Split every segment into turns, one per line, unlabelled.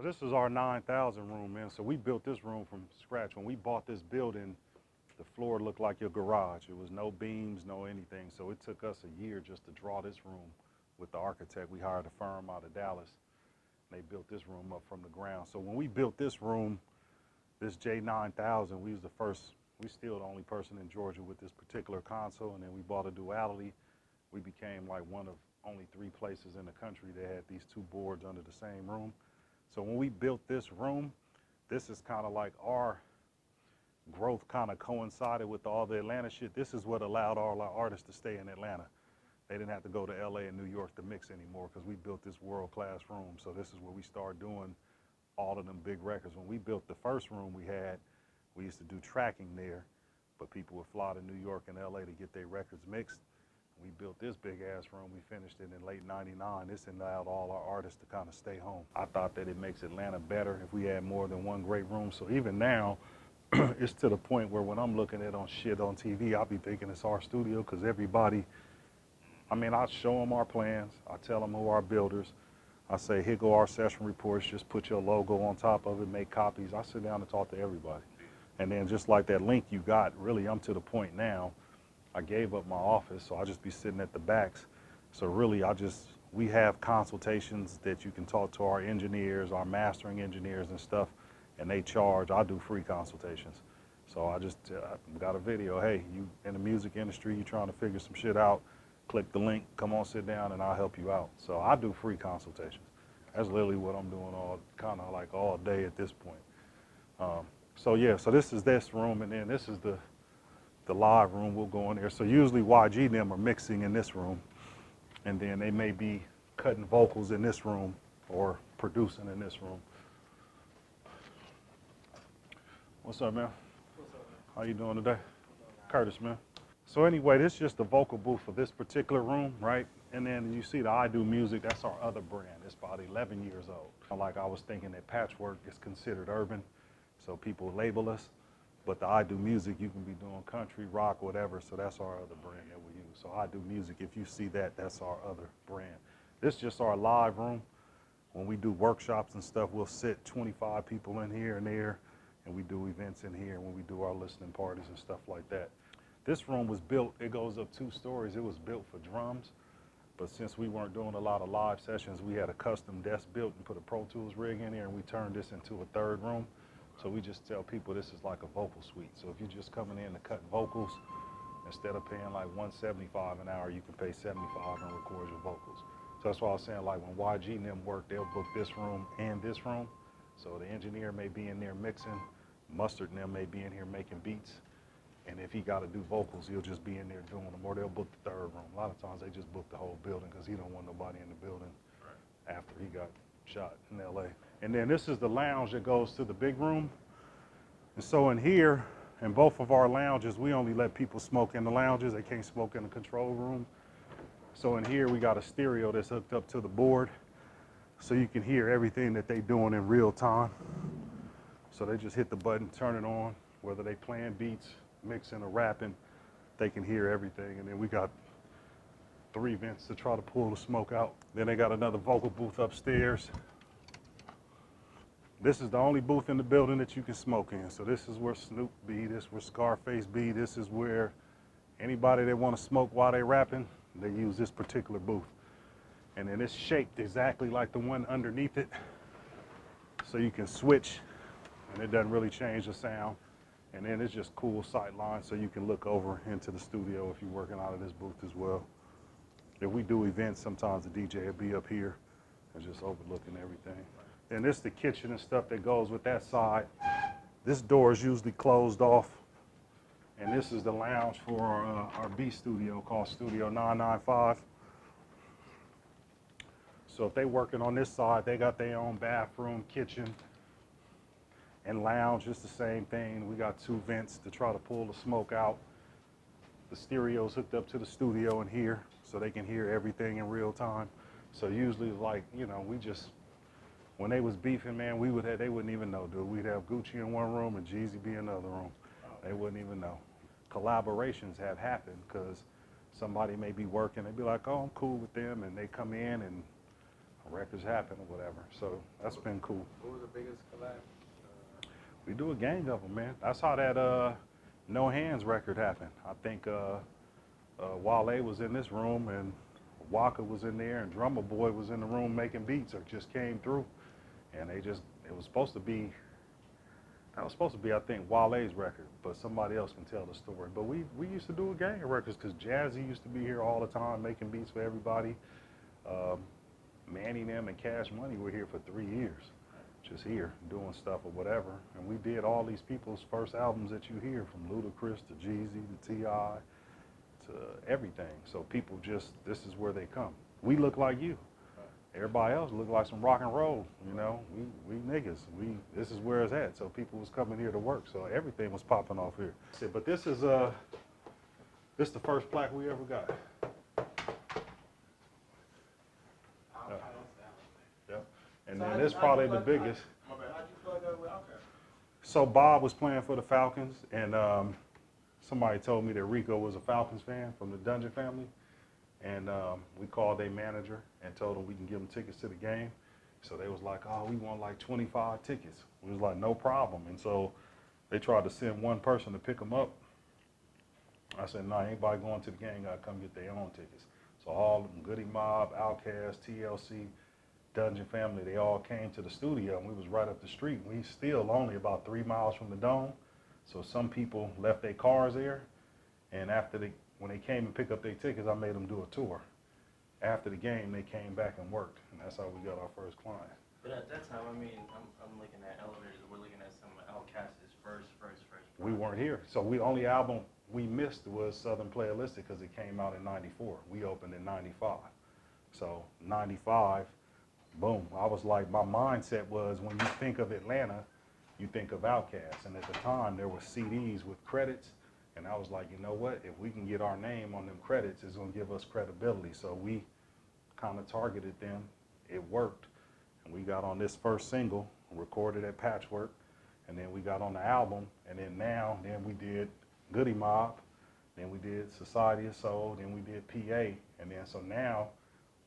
So this is our 9,000 room, man. So we built this room from scratch. When we bought this building, the floor looked like your garage. It was no beams, no anything. So it took us a year just to draw this room with the architect. We hired a firm out of Dallas. And they built this room up from the ground. So when we built this room, this J9000, we was the first, we still the only person in Georgia with this particular console. And then we bought a Duality. We became like one of only 3 places in the country that had these 2 boards under the same room. So when we built this room, this is kind of like our growth kind of coincided with all the Atlanta shit. This is what allowed all our artists to stay in Atlanta. They didn't have to go to LA and New York to mix anymore because we built this world-class room. So this is where we started doing all of them big records. When we built the first room we had, we used to do tracking there, but people would fly to New York and LA to get their records mixed. We built this big ass room. We finished it in late '99. This allowed all our artists to kind of stay home. I thought that it makes Atlanta better if we had more than one great room. So even now, it's to the point where when I'm looking at shit on TV, I'll be thinking it's our studio because everybody, I mean, I show them our plans. I tell them who our builders. I say, here go our session reports. Just put your logo on top of it, make copies. I sit down and talk to everybody. And then just like that link you got, really, I'm to the point now. I gave up my office, so I'll just be sitting at the backs. So really, we have consultations that you can talk to our engineers, our mastering engineers and stuff, and they charge. I do free consultations. So I just got a video. Hey, you in the music industry, you trying to figure some shit out, click the link, come on, sit down, and I'll help you out. So I do free consultations. That's literally what I'm doing kind of like all day at this point. So yeah, so this is this room, and then this is the live room. We'll go in there. So usually YG and them are mixing in this room, and then they may be cutting vocals in this room or producing in this room. What's up, man?
What's up, man?
How you doing today? Curtis, man. So anyway, this is just the vocal booth for this particular room, right? And then you see the I Do Music, that's our other brand. It's about 11 years old. Like I was thinking that Patchwerk is considered urban, so people label us. But the I Do Music, you can be doing country, rock, whatever, so that's our other brand that we use. So I Do Music, if you see that, that's our other brand. This is just our live room. When we do workshops and stuff, we'll sit 25 people in here and there, and we do events in here when we do our listening parties and stuff like that. This room was built, it goes up 2 stories. It was built for drums, but since we weren't doing a lot of live sessions, we had a custom desk built and put a Pro Tools rig in here, and we turned this into a 3rd room. So we just tell people this is like a vocal suite. So if you're just coming in to cut vocals, instead of paying like $175 an hour, you can pay $75 and record your vocals. So that's why I was saying, like when YG and them work, they'll book this room and this room. So the engineer may be in there mixing, Mustard and them may be in here making beats. And if he got to do vocals, he'll just be in there doing them, or they'll book the 3rd room. A lot of times they just book the whole building because he don't want nobody in the building after he got shot in LA. And then this is the lounge that goes to the big room. And so in here, in both of our lounges, we only let people smoke in the lounges. They can't smoke in the control room. So in here, we got a stereo that's hooked up to the board, so you can hear everything that they're doing in real time. So they just hit the button, turn it on, whether they playing beats, mixing or rapping, they can hear everything. And then we got 3 vents to try to pull the smoke out. Then they got another vocal booth upstairs. This is the only booth in the building that you can smoke in. So this is where Snoop be, this is where Scarface be, this is where anybody that want to smoke while they rapping, they use this particular booth. And then it's shaped exactly like the one underneath it. So you can switch and it doesn't really change the sound. And then it's just cool sight lines so you can look over into the studio if you're working out of this booth as well. If we do events, sometimes the DJ will be up here and just overlooking everything. And this is the kitchen and stuff that goes with that side. This door is usually closed off. And this is the lounge for our B studio called Studio 995. So if they're working on this side, they got their own bathroom, kitchen, and lounge. It's the same thing. We got 2 vents to try to pull the smoke out. The stereo's hooked up to the studio in here, so they can hear everything in real time. So usually, like, you know, we just, when they was beefing, man, they wouldn't even know, dude. We'd have Gucci in one room and Jeezy be in another room. They wouldn't even know. Collaborations have happened because somebody may be working, they'd be like, oh, I'm cool with them, and they come in and records happen or whatever. So that's been cool.
What was the biggest collab?
We do a gang of them, man. That's how that No Hands record happened. I think Wale was in this room and Waka was in there and Drummer Boy was in the room making beats or just came through. And it was supposed to be, that was supposed to be, I think, Wale's record, but somebody else can tell the story. But we used to do a gang of records because Jazzy used to be here all the time making beats for everybody. Manny, them, and Cash Money were here for 3 years, just here doing stuff or whatever. And we did all these people's first albums that you hear, from Ludacris to Jeezy to T.I. to everything. So people just, this is where they come. We look like you. Everybody else look like some rock and roll, you know. We niggas. This is where it's at. So people was coming here to work. So everything was popping off here. But this is the first plaque we ever got. Yep. And then this probably the biggest.
How'd you plug up with Outkast?
So Bob was playing for the Falcons, and somebody told me that Rico was a Falcons fan from the Dungeon family. And we called their manager and told them we can give them tickets to the game. So they was like, oh, we want like 25 tickets. We was like, no problem. And so they tried to send one person to pick them up. I said, no, anybody going to the game got to come get their own tickets. So all of them, Goody Mob, Outkast, TLC, Dungeon family, they all came to the studio, and we was right up the street. We still only about 3 miles from the Dome. So some people left their cars there, and when they came and picked up their tickets, I made them do a tour. After the game, they came back and worked, and that's how we got our first client.
But at that time, I mean, I'm looking at Elevators. We're looking at some of Outkast's first.
We weren't here, so the only album we missed was Southern Playalistic because it came out in '94. We opened in '95, so '95, boom. I was like, my mindset was, when you think of Atlanta, you think of Outkast, and at the time there were CDs with credits. And I was like, you know what? If we can get our name on them credits, it's going to give us credibility. So we kind of targeted them. It worked. And we got on this first single, recorded at Patchwerk. And then we got on the album. And then we did Goody Mob. Then we did Society of Soul. Then we did PA. And then so now,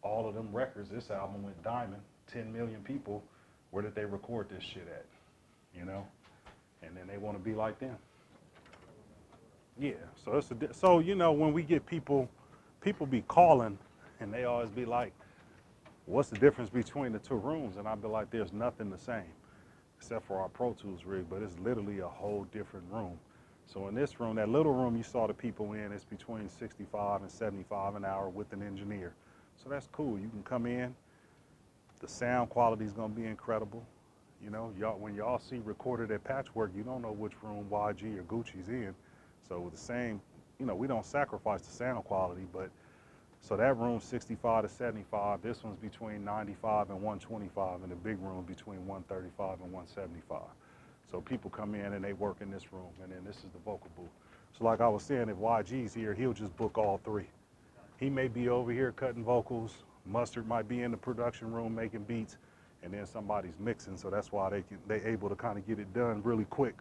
all of them records, this album went diamond. 10 million people. Where did they record this shit at? You know? And then they want to be like them. Yeah, so you know, when we get people be calling, and they always be like, what's the difference between the two rooms? And I'd be like, there's nothing the same, except for our Pro Tools rig, but it's literally a whole different room. So in this room, that little room you saw the people in, it's between 65 and 75 an hour with an engineer. So that's cool. You can come in, the sound quality is gonna be incredible. You know, when y'all see recorded at Patchwerk, you don't know which room YG or Gucci's in. So with the same, you know, we don't sacrifice the sound quality, but so that room's 65 to 75. This one's between 95 and 125, and the big room between 135 and 175. So people come in and they work in this room, and then this is the vocal booth. So like I was saying, if YG's here, he'll just book all three. He may be over here cutting vocals. Mustard might be in the production room making beats, and then somebody's mixing. So that's why they able to kind of get it done really quick.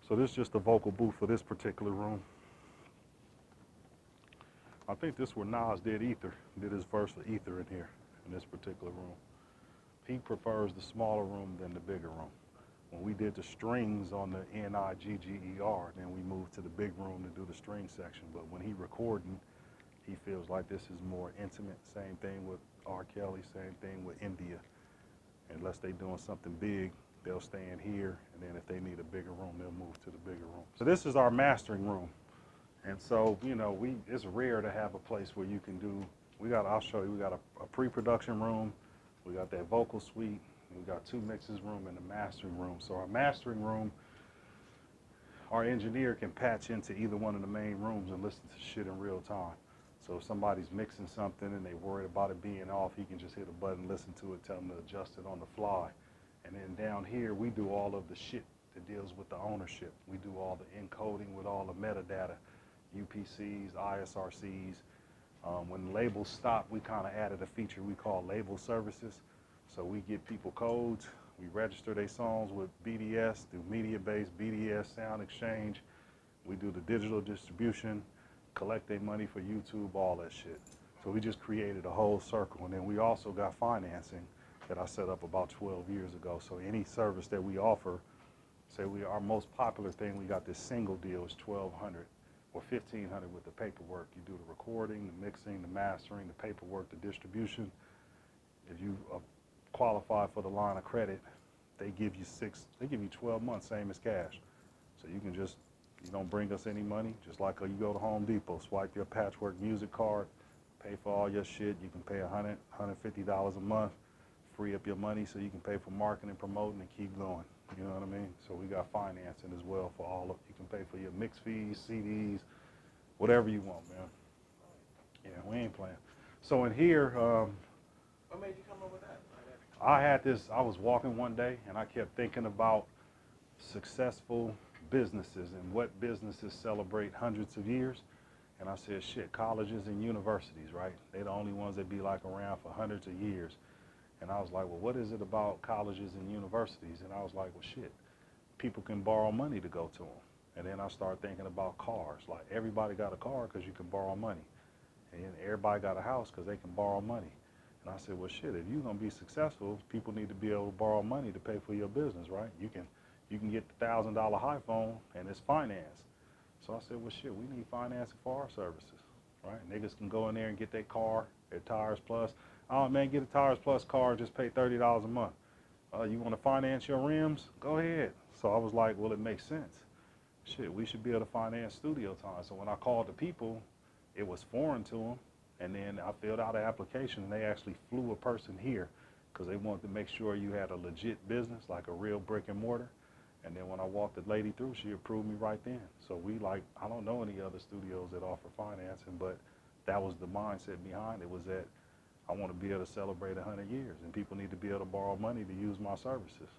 So this is just the vocal booth for this particular room. I think this is where Nas did his verse for Ether in here, in this particular room. He prefers the smaller room than the bigger room. When we did the strings on the Nigger, then we moved to the big room to do the string section. But when he recording, he feels like this is more intimate. Same thing with R. Kelly, same thing with India. Unless they doing something big, they'll stay in here, and then if they need a bigger room, they'll move to the bigger room. So this is our mastering room. And so, you know, it's rare to have a place where you can do, I'll show you, we got a pre-production room, we got that vocal suite, we got 2 mixes room and a mastering room. So our mastering room, our engineer can patch into either one of the main rooms and listen to shit in real time. So if somebody's mixing something and they worried about it being off, he can just hit a button, listen to it, tell them to adjust it on the fly. And then down here, we do all of the shit that deals with the ownership. We do all the encoding with all the metadata, UPCs, ISRCs. When the labels stop, we kind of added a feature we call label services. So we get people codes, we register their songs with BDS, through Mediabase, BDS, Sound Exchange. We do the digital distribution, collect their money for YouTube, all that shit. So we just created a whole circle. And then we also got financing that I set up about 12 years ago. So any service that we offer, say our most popular thing, we got this single deal is $1,200 or $1,500 with the paperwork. You do the recording, the mixing, the mastering, the paperwork, the distribution. If you qualify for the line of credit, they give you 12 months, same as cash. So you can just, you don't bring us any money, just like you go to Home Depot, swipe your Patchwerk music card, pay for all your shit. You can pay $100, $150 a month, free up your money so you can pay for marketing, promoting, and keep going. You know what I mean? So we got financing as well for all of, you can pay for your mix fees, CDs, whatever you want, man. Yeah, we ain't playing. So in here,
What made you come up with that?
I was walking one day and I kept thinking about successful businesses and what businesses celebrate hundreds of years. And I said, shit, colleges and universities, right? They're the only ones that be like around for hundreds of years. And I was like, well, what is it about colleges and universities? And I was like, well, shit, people can borrow money to go to them. And then I started thinking about cars. Like, everybody got a car because you can borrow money. And everybody got a house because they can borrow money. And I said, well, shit, if you're going to be successful, people need to be able to borrow money to pay for your business, right? You can get the $1,000 iPhone and it's financed. So I said, well, shit, we need financing for our services, right? Niggas can go in there and get their car at Tires Plus. Oh, man, get a Tires Plus car, just pay $30 a month. You want to finance your rims? Go ahead. So I was like, well, it makes sense. Shit, we should be able to finance studio time. So when I called the people, it was foreign to them. And then I filled out an application, and they actually flew a person here because they wanted to make sure you had a legit business, like a real brick and mortar. And then when I walked the lady through, she approved me right then. So I don't know any other studios that offer financing, but that was the mindset behind it, was that I want to be able to celebrate 100 years, and people need to be able to borrow money to use my services,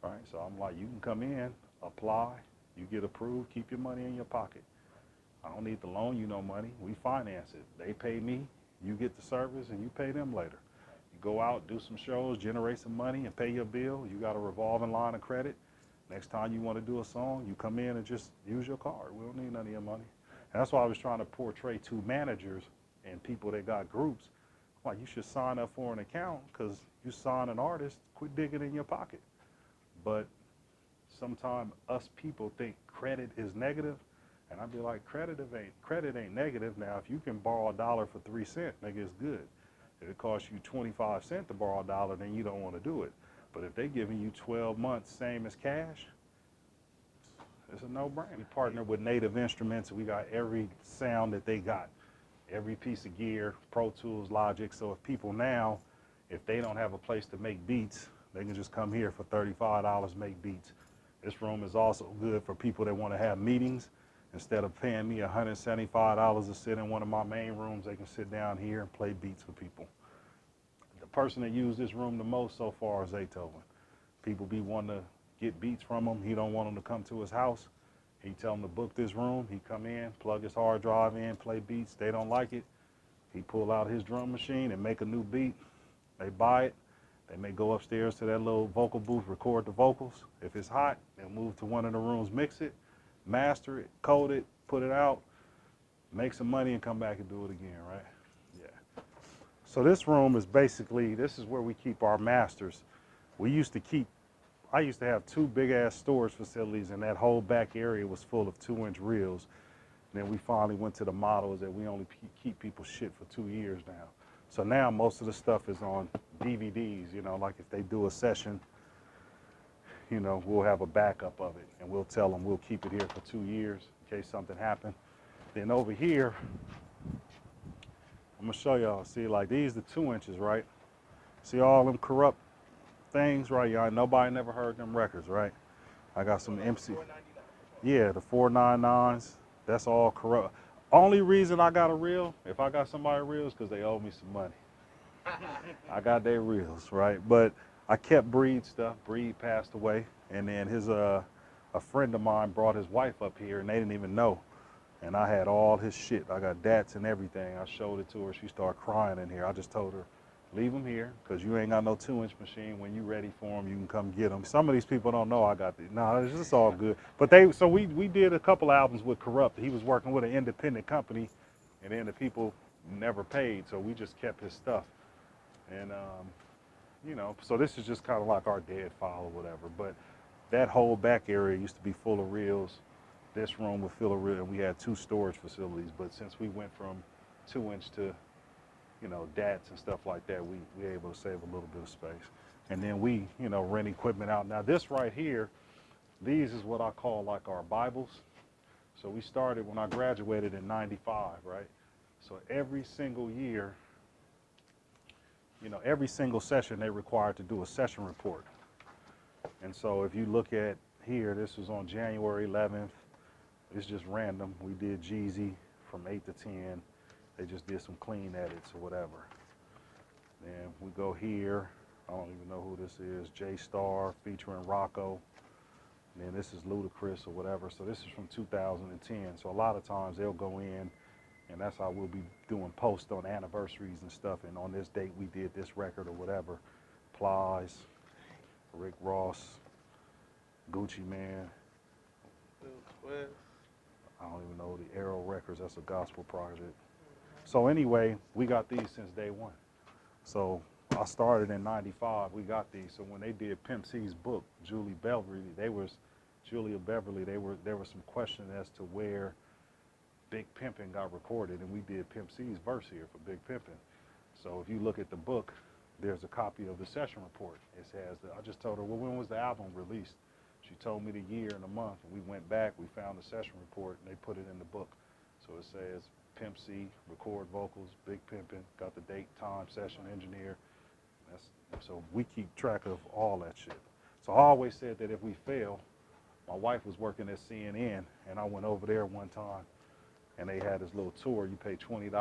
right? So I'm like, you can come in, apply, you get approved, keep your money in your pocket. I don't need to loan you no money. We finance it. They pay me, you get the service, and you pay them later. You go out, do some shows, generate some money, and pay your bill. You got a revolving line of credit. Next time you want to do a song, you come in and just use your card. We don't need none of your money. And that's why I was trying to portray to managers and people that got groups, like, you should sign up for an account because you sign an artist, quit digging in your pocket. But sometimes us people think credit is negative, and I'd be like, credit ain't negative. Now, if you can borrow $1 for 3 cents, nigga, it's good. If it costs you 25 cents to borrow $1, then you don't want to do it. But if they're giving you 12 months, same as cash, it's a no-brainer. We partner with Native Instruments. We got every sound that they got, every piece of gear, Pro Tools, Logic. So if people now, if they don't have a place to make beats, they can just come here for $35, make beats. This room is also good for people that want to have meetings. Instead of paying me $175 to sit in one of my main rooms, they can sit down here and play beats with people. The person that used this room the most so far is Beethoven. People be wanting to get beats from him. He don't want them to come to his house. He tell them to book this room. He come in, plug his hard drive in, play beats. They don't like it. He pull out his drum machine and make a new beat. They buy it. They may go upstairs to that little vocal booth, record the vocals. If it's hot, they'll move to one of the rooms, mix it, master it, code it, put it out, make some money, and come back and do it again, right? Yeah. So this room is basically, this is where we keep our masters. I used to have 2 big-ass storage facilities, and that whole back area was full of 2-inch reels. And then we finally went to the model that we only keep people's shit for 2 years now. So now most of the stuff is on DVDs, you know, like if they do a session, you know, we'll have a backup of it, and we'll tell them we'll keep it here for 2 years in case something happened. Then over here, I'm gonna show y'all, see, like these the 2 inches, right? See all them corrupt things, right? Y'all, nobody never heard them records, right? I got some MC, yeah, the 499s, that's all corrupt. Only reason I got a reel, if I got somebody reel, is because they owe me some money. I got their reels, right? But I kept Breed stuff. Breed passed away, and then a friend of mine brought his wife up here, and they didn't even know. And I had all his shit. I got dats and everything. I showed it to her. She started crying in here. I just told her, leave them here, because you ain't got no 2-inch machine. When you ready for them, you can come get them. Some of these people don't know I got these. No, it's just all good. But so we did a couple albums with Corrupt. He was working with an independent company, and then the people never paid, so we just kept his stuff. And, so this is just kind of like our dead file or whatever. But that whole back area used to be full of reels. This room was full of reels, and we had 2 storage facilities. But since we went from 2-inch to, DATs and stuff like that, we were able to save a little bit of space. And then we, rent equipment out. Now this right here, these is what I call like our Bibles. So we started when I graduated in '95, right? So every single year, every single session they required to do a session report. And so if you look at here, this was on January 11th. It's just random. We did Jeezy from 8 to 10. They just did some clean edits or whatever. Then we go here. I don't even know who this is. J Star featuring Rocco. And then this is Ludacris or whatever. So this is from 2010. So a lot of times they'll go in, and that's how we'll be doing posts on anniversaries and stuff. And on this date, we did this record or whatever. Plies, Rick Ross, Gucci Man. I don't even know the Arrow Records. That's a gospel project. So anyway, we got these since day one. So I started in '95. We got these. So when they did Pimp C's book, Julia Beverly, there was some question as to where Big Pimpin got recorded, and we did Pimp C's verse here for Big Pimpin. So if you look at the book, there's a copy of the session report. It says that I just told her, well, when was the album released? She told me the year and the month, and we went back, we found the session report, and they put it in the book. So it says Pimp C, record vocals, Big Pimpin, got the date, time, session, engineer. So we keep track of all that shit. So I always said that if we fail, my wife was working at CNN, and I went over there one time, and they had this little tour. You pay $20.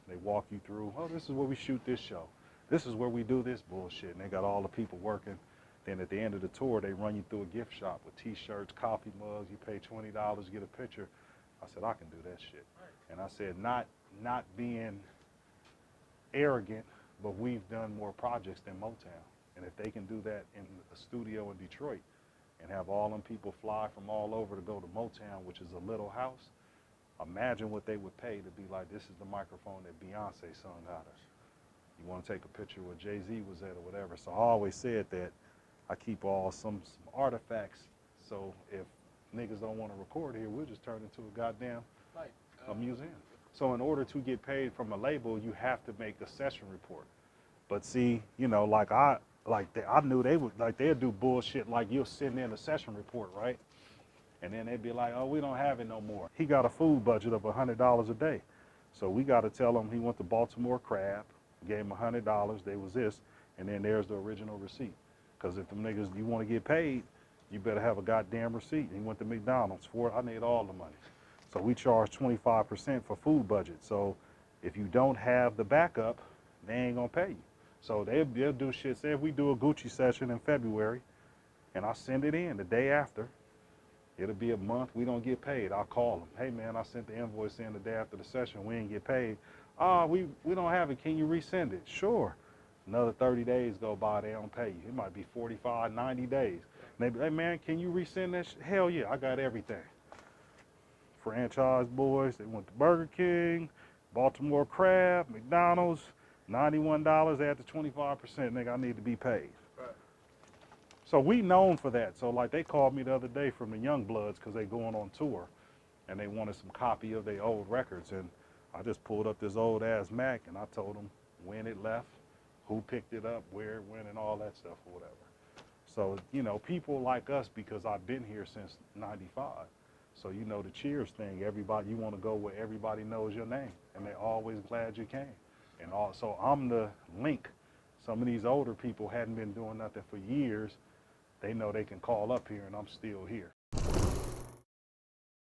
They walk you through, oh, this is where we shoot this show. This is where we do this bullshit. And they got all the people working. Then at the end of the tour, they run you through a gift shop with T-shirts, coffee mugs. You pay $20, get a picture. I said, I can do that shit. And I said, not being arrogant, but we've done more projects than Motown. And if they can do that in a studio in Detroit and have all them people fly from all over to go to Motown, which is a little house, imagine what they would pay to be like, this is the microphone that Beyonce sung out of. You want to take a picture where Jay-Z was at or whatever. So I always said that I keep some artifacts. So if niggas don't want to record here, we'll just turn it into a goddamn a museum. So in order to get paid from a label, you have to make a session report. But see, I knew they'd do bullshit like you'll send in a session report, right? And then they'd be like, oh, we don't have it no more. He got a food budget of $100 a day. So we got to tell him he went to Baltimore Crab, gave him $100, there was this, and then there's the original receipt. Because if them niggas, you want to get paid, you better have a goddamn receipt. He went to McDonald's for it. I need all the money. So we charge 25% for food budget. So if you don't have the backup, they ain't gonna pay you. So they'll do shit. Say if we do a Gucci session in February, and I send it in the day after, it'll be a month, we don't get paid. I'll call them. Hey man, I sent the invoice in the day after the session, we ain't get paid. We don't have it, can you resend it? Sure. Another 30 days go by, they don't pay you. It might be 45, 90 days. And they be, hey man, can you resend that shit? Hell yeah, I got everything. Franchise boys, they went to Burger King, Baltimore Crab, McDonald's, $91, add to 25%, nigga, I need to be paid.
Right.
So we known for that. So like they called me the other day from the Young Bloods because they going on tour and they wanted some copy of their old records. And I just pulled up this old ass Mac and I told them when it left, who picked it up, where it went, and all that stuff or whatever. So, people like us, because I've been here since '95. So, the Cheers thing, everybody, you want to go where everybody knows your name, and they're always glad you came. And so I'm the link. Some of these older people hadn't been doing nothing for years. They know they can call up here, and I'm still here.